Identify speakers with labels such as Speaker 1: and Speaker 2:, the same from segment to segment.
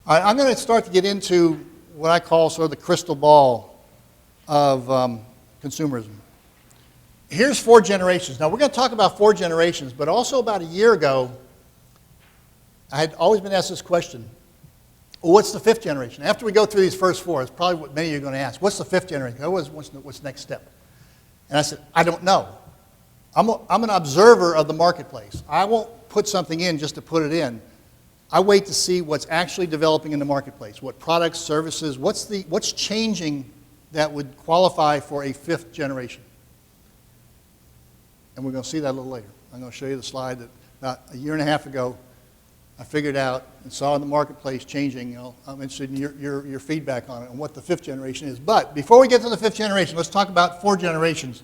Speaker 1: All right, I'm going to start to get into what I call sort of the crystal ball of consumerism. Here's 4 generations. Now, we're going to talk about 4 generations, but also about a year ago, I had always been asked this question, well, what's the 5th generation? After we go through these first 4, it's probably what many of you are going to ask, what's the 5th generation? What's the next step? And I said, I don't know. I'm an observer of the marketplace. I won't put something in just to put it in. I wait to see what's actually developing in the marketplace, what products, services, what's changing that would qualify for a 5th generation. And we're going to see that a little later. I'm going to show you the slide that about a year and a half ago I figured out and saw in the marketplace changing. I'm interested in your feedback on it and what the 5th generation is. But before we get to the 5th generation, let's talk about 4 generations.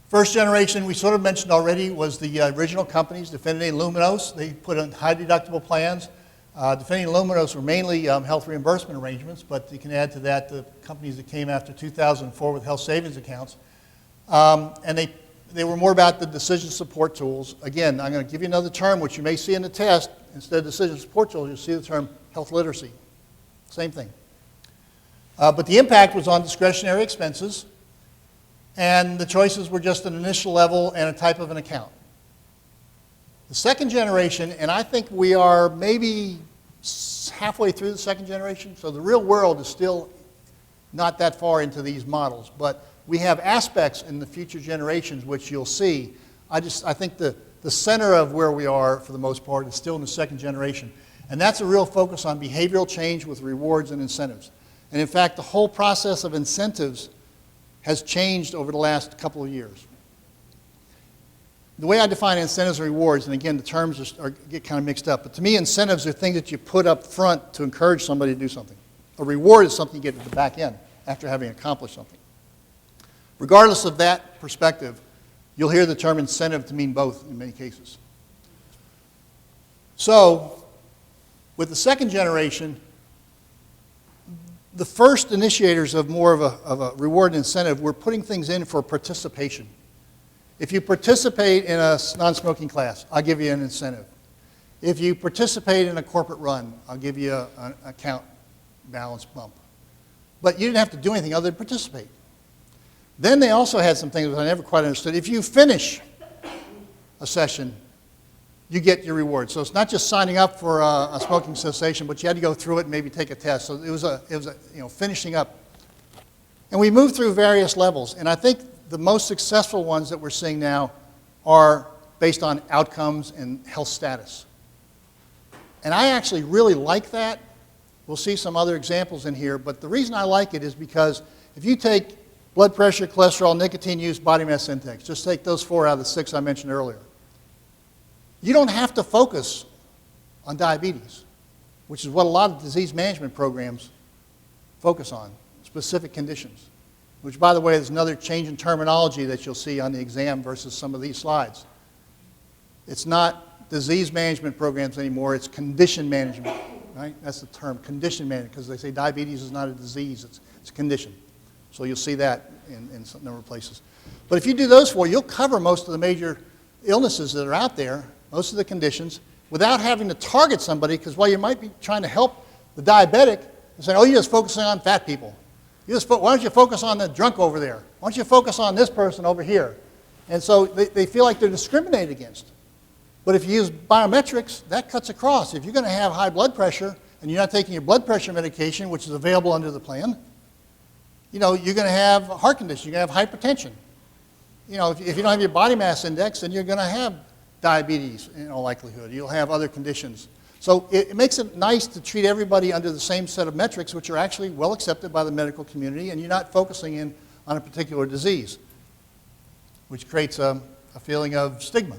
Speaker 1: First generation, we sort of mentioned already, was the original companies, Definity and Luminos. They put in high deductible plans. Definity and Luminos were mainly health reimbursement arrangements, but you can add to that the companies that came after 2004 with health savings accounts. And they were more about the decision support tools. Again, I'm going to give you another term, which you may see in the test. Instead of decision support tools, you'll see the term health literacy. Same thing. But the impact was on discretionary expenses, and the choices were just an initial level and a type of an account. The 2nd generation, and I think we are maybe halfway through the 2nd generation, so the real world is still not that far into these models, but we have aspects in the future generations which you'll see. I think the center of where we are, for the most part, is still in the 2nd generation, and that's a real focus on behavioral change with rewards and incentives. And in fact, the whole process of incentives has changed over the last couple of years. The way I define incentives and rewards, and again, the terms get kind of mixed up, but to me, incentives are things that you put up front to encourage somebody to do something. A reward is something you get at the back end after having accomplished something. Regardless of that perspective, you'll hear the term incentive to mean both in many cases. So, with the 2nd generation, the first initiators of more of a reward and incentive were putting things in for participation. If you participate in a non-smoking class, I'll give you an incentive. If you participate in a corporate run, I'll give you an account balance bump. But you didn't have to do anything other than participate. Then they also had some things that I never quite understood. If you finish a session, you get your reward. So it's not just signing up for a smoking cessation, but you had to go through it and maybe take a test. So it was finishing up. And we moved through various levels. And I think the most successful ones that we're seeing now are based on outcomes and health status. And I actually really like that. We'll see some other examples in here. But the reason I like it is because if you take blood pressure, cholesterol, nicotine use, body mass index, just take those 4 out of the 6 I mentioned earlier. You don't have to focus on diabetes, which is what a lot of disease management programs focus on, specific conditions, which, by the way, is another change in terminology that you'll see on the exam versus some of these slides. It's not disease management programs anymore, it's condition management, right? That's the term, condition management, because they say diabetes is not a disease, it's a condition. So you'll see that in some number of places. But if you do those 4, you'll cover most of the major illnesses that are out there, most of the conditions, without having to target somebody, because while you might be trying to help the diabetic, and say, oh, you're just focusing on fat people. Why don't you focus on the drunk over there? Why don't you focus on this person over here? And so they feel like they're discriminated against. But if you use biometrics, that cuts across. If you're going to have high blood pressure and you're not taking your blood pressure medication, which is available under the plan, you're going to have a heart condition, you're going to have hypertension. If you don't have your body mass index, then you're going to have diabetes in all likelihood. You'll have other conditions. So it makes it nice to treat everybody under the same set of metrics, which are actually well accepted by the medical community, and you're not focusing in on a particular disease, which creates a feeling of stigma